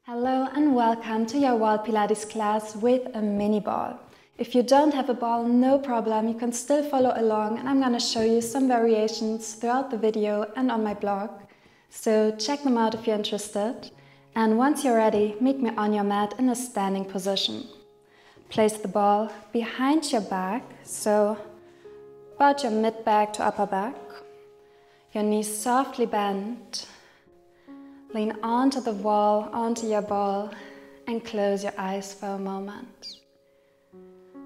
Hello and welcome to your Wall Pilates class with a mini ball. If you don't have a ball, no problem, you can still follow along and I'm going to show you some variations throughout the video and on my blog. So check them out if you're interested. And once you're ready, meet me on your mat in a standing position. Place the ball behind your back, so about your mid back to upper back. Your knees softly bent. Lean onto the wall, onto your ball, and close your eyes for a moment.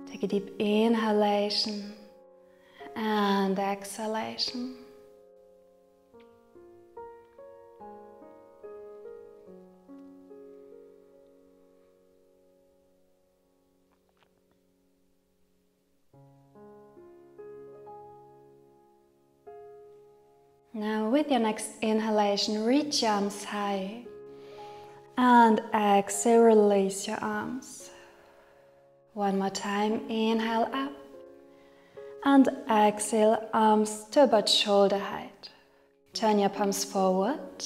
Take a deep inhalation and exhalation. Now with your next inhalation, reach your arms high and exhale, release your arms. One more time, inhale up and exhale, arms to about shoulder height. Turn your palms forward,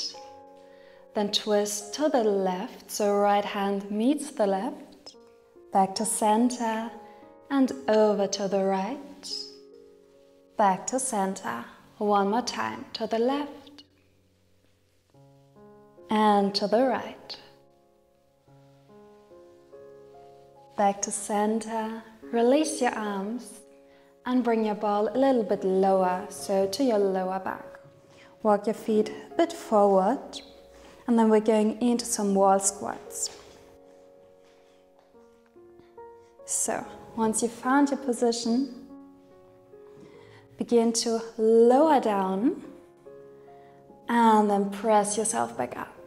then twist to the left, so right hand meets the left, back to center and over to the right, back to center. One more time, to the left and to the right. Back to center, release your arms and bring your ball a little bit lower, so to your lower back. Walk your feet a bit forward and then we're going into some wall squats. So, once you've found your position, begin to lower down and then press yourself back up.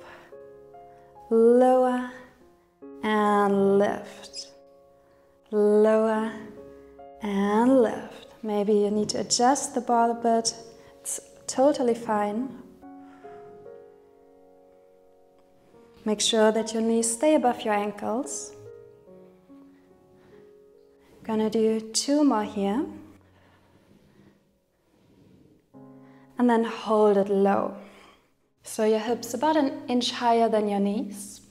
Lower and lift. Lower and lift. Maybe you need to adjust the ball a bit. It's totally fine. Make sure that your knees stay above your ankles. Gonna do 2 more here. And then hold it low. So your hips about 1 inch higher than your knees.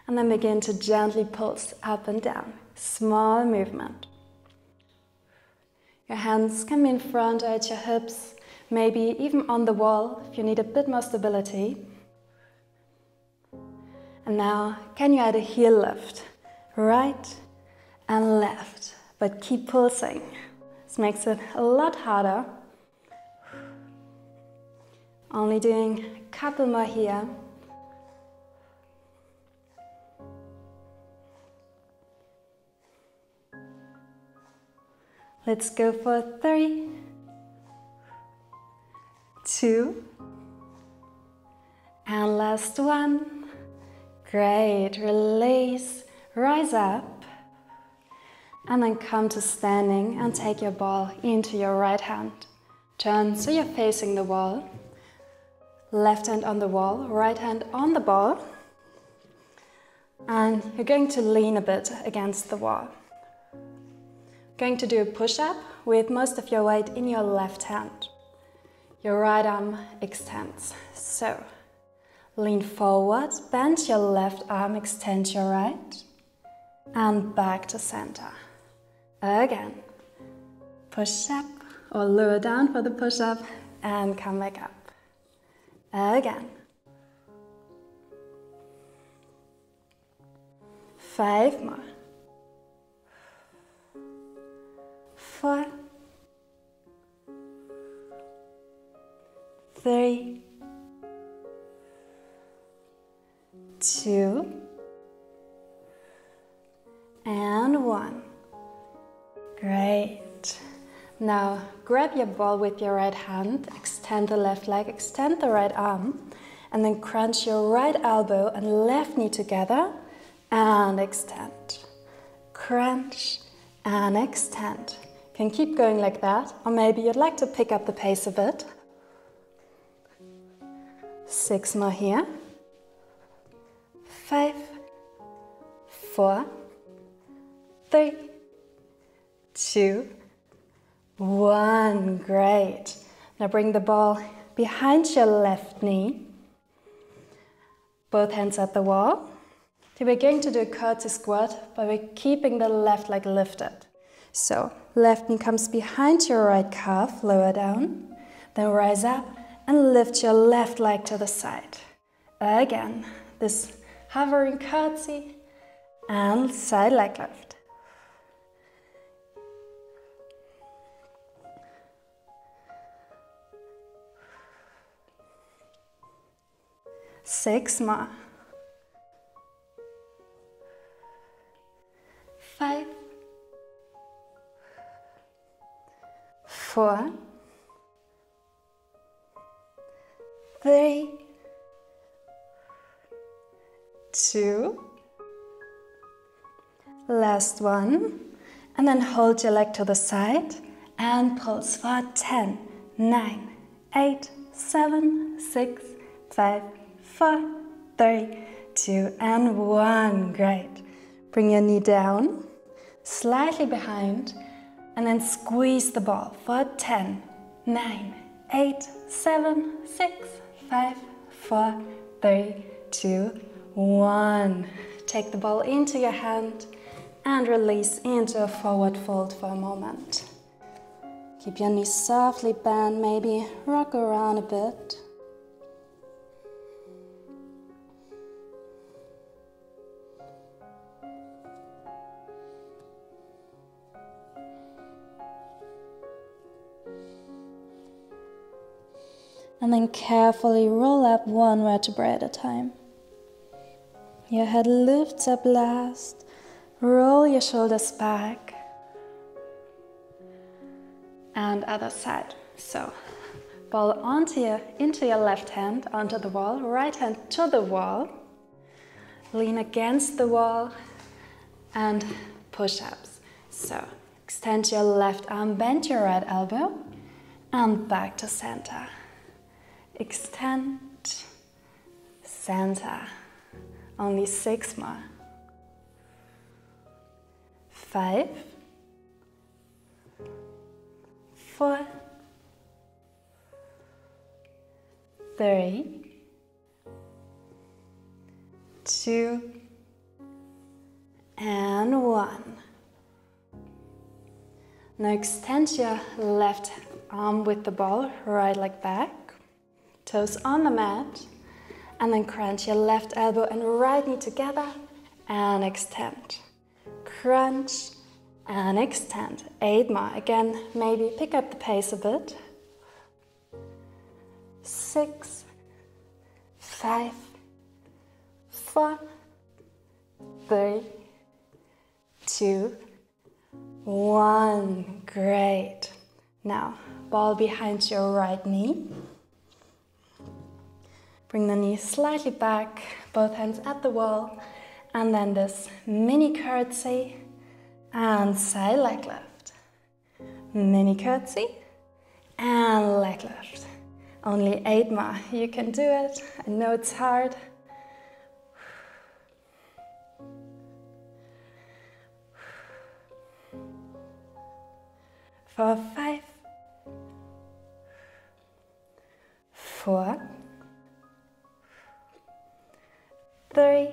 And then begin to gently pulse up and down. Small movement. Your hands can be in front or at your hips, maybe even on the wall if you need a bit more stability. And now, can you add a heel lift? Right and left, but keep pulsing. This makes it a lot harder. Only doing a couple more here. Let's go for 3, 2, and last one. Great, release, rise up, and then come to standing and take your ball into your right hand. Turn so you're facing the wall. Left hand on the wall, right hand on the ball. And you're going to lean a bit against the wall. Going to do a push-up with most of your weight in your left hand. Your right arm extends. So, lean forward, bend your left arm, extend your right. And back to center. Again. Push up or lower down for the push-up and come back up. Again. 5 more. 4, 3, 2, and 1. Great. Now, grab your ball with your right hand, extend the left leg, extend the right arm, and then crunch your right elbow and left knee together and extend. Crunch and extend. You can keep going like that, or maybe you'd like to pick up the pace a bit. 6 more here. 5, 4, 3, 2, 1. Great. Now bring the ball behind your left knee. Both hands at the wall. Okay, we're going to do a curtsy squat, but we're keeping the left leg lifted. So left knee comes behind your right calf, lower down, then rise up and lift your left leg to the side. Again, this hovering curtsy and side leg lift. Six more. 5, 4, 3, 2, last one, and then hold your leg to the side and pulse for 10, 9, 8, 7, 6, 5, 4, 3, 2, and 1. Great. Bring your knee down, slightly behind, and then squeeze the ball for 10, 9, 8, 7, 6, 5, 4, 3, 2, 1. Take the ball into your hand and release into a forward fold for a moment. Keep your knees softly bent, maybe rock around a bit. And then carefully roll up one vertebrae at a time. Your head lifts up last. Roll your shoulders back. And other side. So, ball into your left hand, onto the wall, right hand to the wall. Lean against the wall and push-ups. So, extend your left arm, bend your right elbow, and back to center. Extend, center. Only 6 more. 5, 4, 3, 2, and 1. Now extend your left arm with the ball, right leg back. Toes on the mat, and then crunch your left elbow and right knee together and extend. Crunch and extend. 8 more. Again, maybe pick up the pace a bit. 6, 5, 4, 3, 2, 1. Great. Now, ball behind your right knee. Bring the knee slightly back, both hands at the wall, and then this mini curtsy and side leg lift. Mini curtsy and leg lift. Only 8 more. You can do it. I know it's hard. For 5, 4, 3,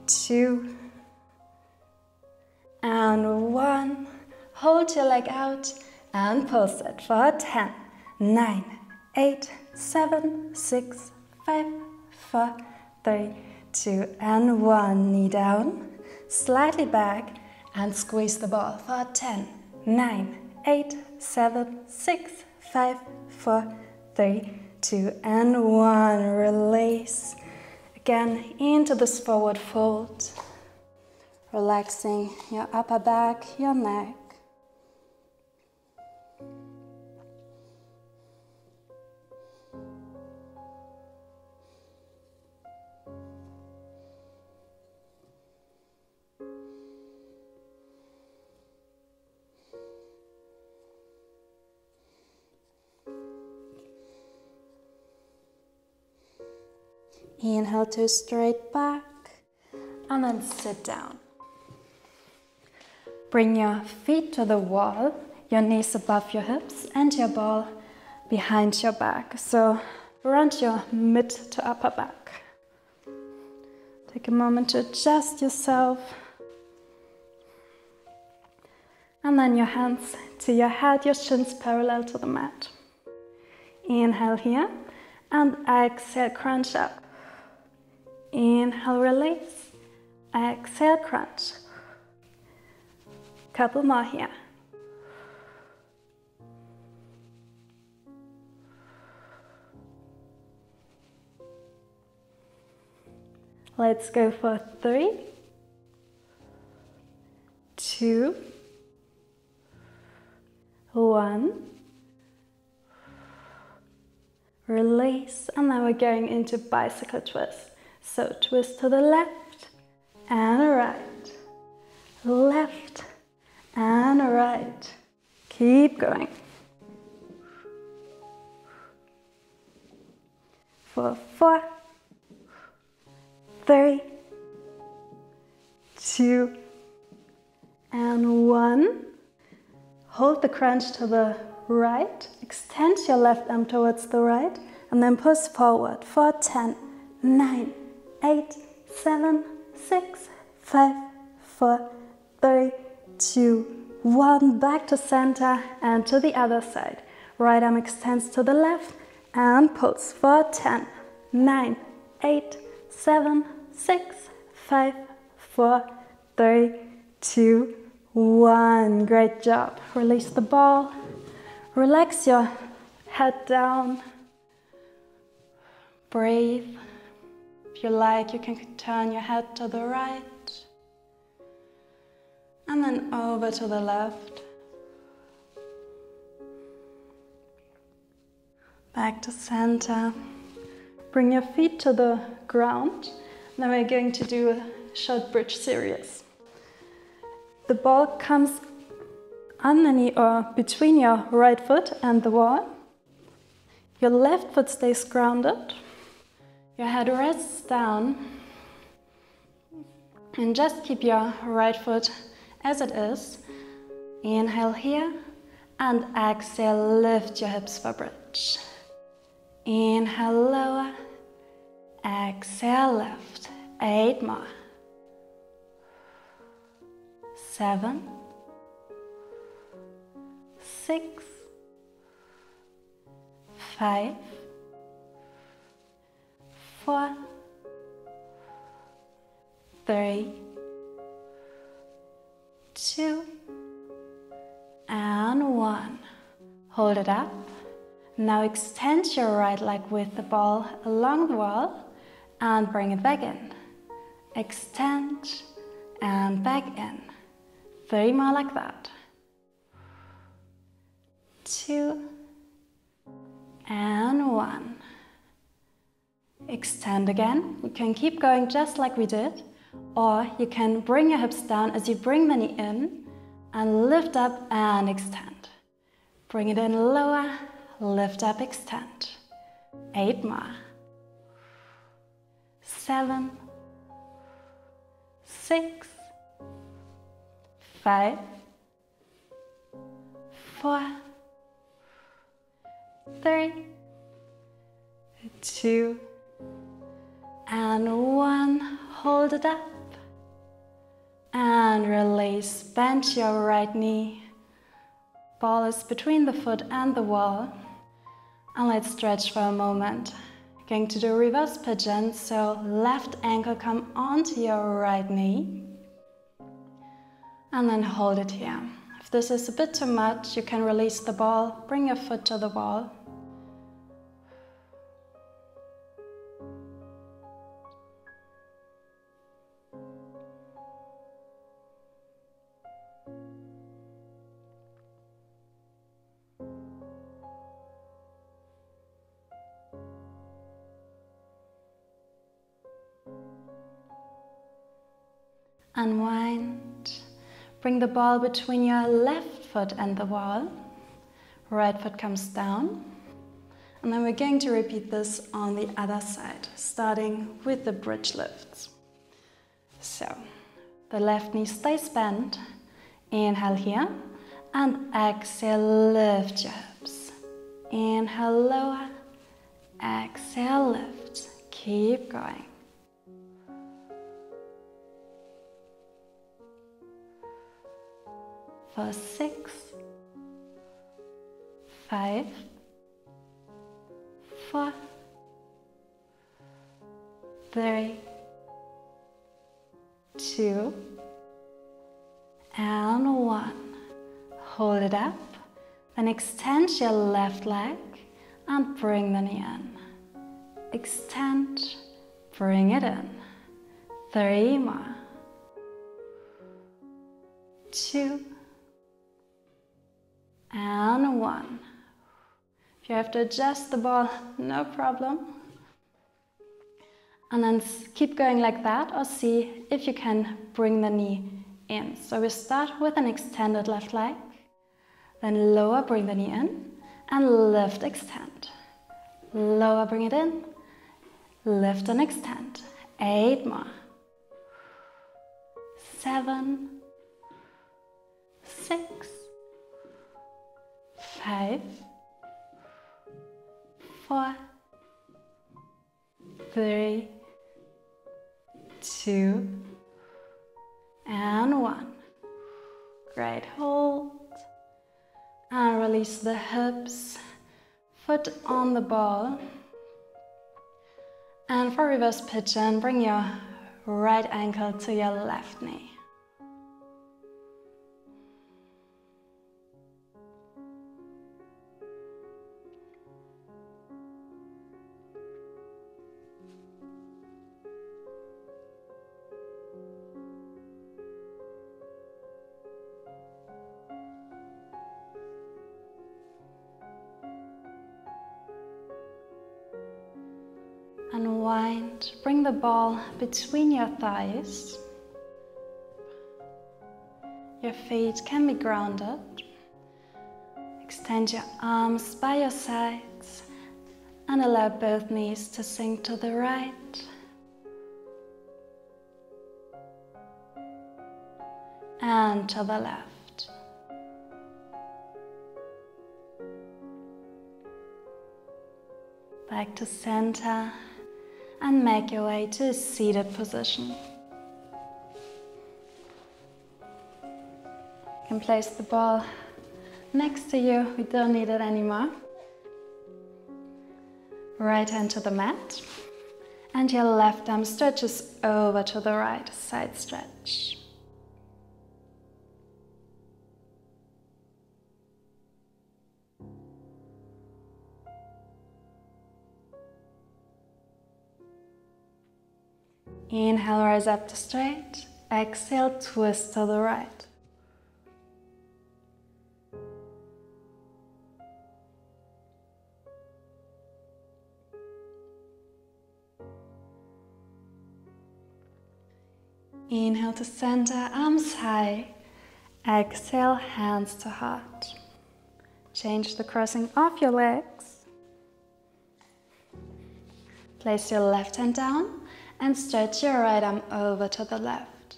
2, and 1. Hold your leg out and pulse it for 10, 9, 8, 7, 6, 5, 4, 3, 2, and 1. Knee down, slightly back, and squeeze the ball for 10, 9, 8, 7, 6, 5, 4, 3, 2, and 1. Release. Again, into this forward fold. Relaxing your upper back, your neck. Inhale to straight back and then sit down. Bring your feet to the wall, your knees above your hips and your ball behind your back. So round your mid to upper back. Take a moment to adjust yourself. And then your hands to your head, your shins parallel to the mat. Inhale here and exhale, crunch up. Inhale, release. Exhale, crunch. Couple more here. Let's go for 3, 2, 1. Release, and now we're going into bicycle twist. So twist to the left and right, left and right. Keep going. For 4, 3, 2, and 1. Hold the crunch to the right, extend your left arm towards the right, and then push forward for 10, 9, 8, 7, 6, 5, 4, 3, 2, 1. Back to center and to the other side. Right arm extends to the left and pulls for 10, 9, 8, 7, 6, 5, 4, 3, 2, 1. Great job. Release the ball. Relax your head down. Breathe. If you like, you can turn your head to the right and then over to the left. Back to center. Bring your feet to the ground. Then we're going to do a short bridge series. The ball comes underneath or between your right foot and the wall. Your left foot stays grounded. Your head rests down. And just keep your right foot as it is. Inhale here and exhale, lift your hips for bridge. Inhale, lower. Exhale, lift. 8 more. 7, 6, 5, 4, 3, 2, and 1. Hold it up. Now extend your right leg with the ball along the wall and bring it back in. Extend and back in. 3 more like that. 2 and 1. Extend again. You can keep going just like we did, or you can bring your hips down as you bring the knee in and lift up and extend. Bring it in lower, lift up, extend. 8 more. 7, 6, 5, 4, 3, 2, and 1. Hold it up and release. Bend your right knee. Ball is between the foot and the wall. And let's stretch for a moment. Going to do reverse pigeon, so left ankle come onto your right knee. And then hold it here. If this is a bit too much, you can release the ball, bring your foot to the wall. Unwind. Bring the ball between your left foot and the wall. Right foot comes down. And then we're going to repeat this on the other side, starting with the bridge lifts. So, the left knee stays bent. Inhale here. And exhale, lift your hips. Inhale, lower. Exhale, lift. Keep going. for 6, 5, 4, 3, 2, and 1. Hold it up, then extend your left leg and bring the knee in. Extend, bring it in. 3 more. 2, and 1. If you have to adjust the ball, no problem. And then keep going like that, or see if you can bring the knee in. So we start with an extended left leg, then lower, bring the knee in, and lift, extend. Lower, bring it in, lift and extend. 8 more. 7, 6, 5, 4, 3, 2, and 1. Great, hold. And release the hips, foot on the ball. And for reverse pigeon, bring your right ankle to your left knee. Unwind, bring the ball between your thighs. Your feet can be grounded. Extend your arms by your sides and allow both knees to sink to the right and to the left. Back to center. And make your way to a seated position. You can place the ball next to you, we don't need it anymore. Right hand to the mat, and your left arm stretches over to the right, side stretch. Inhale, rise up to straight. Exhale, twist to the right. Inhale to center, arms high. Exhale, hands to heart. Change the crossing of your legs. Place your left hand down and stretch your right arm over to the left.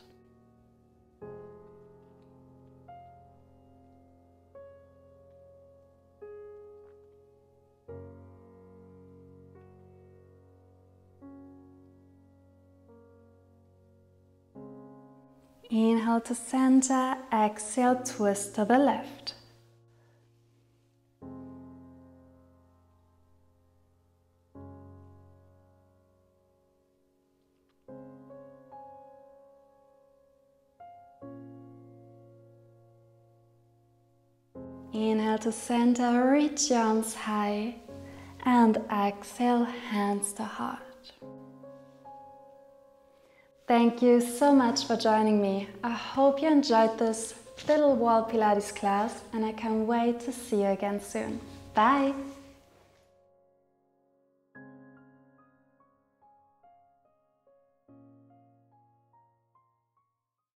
Inhale to center, exhale, twist to the left. Inhale to center, reach your arms high, and exhale, hands to heart. Thank you so much for joining me. I hope you enjoyed this little Wall Pilates class, and I can't wait to see you again soon. Bye!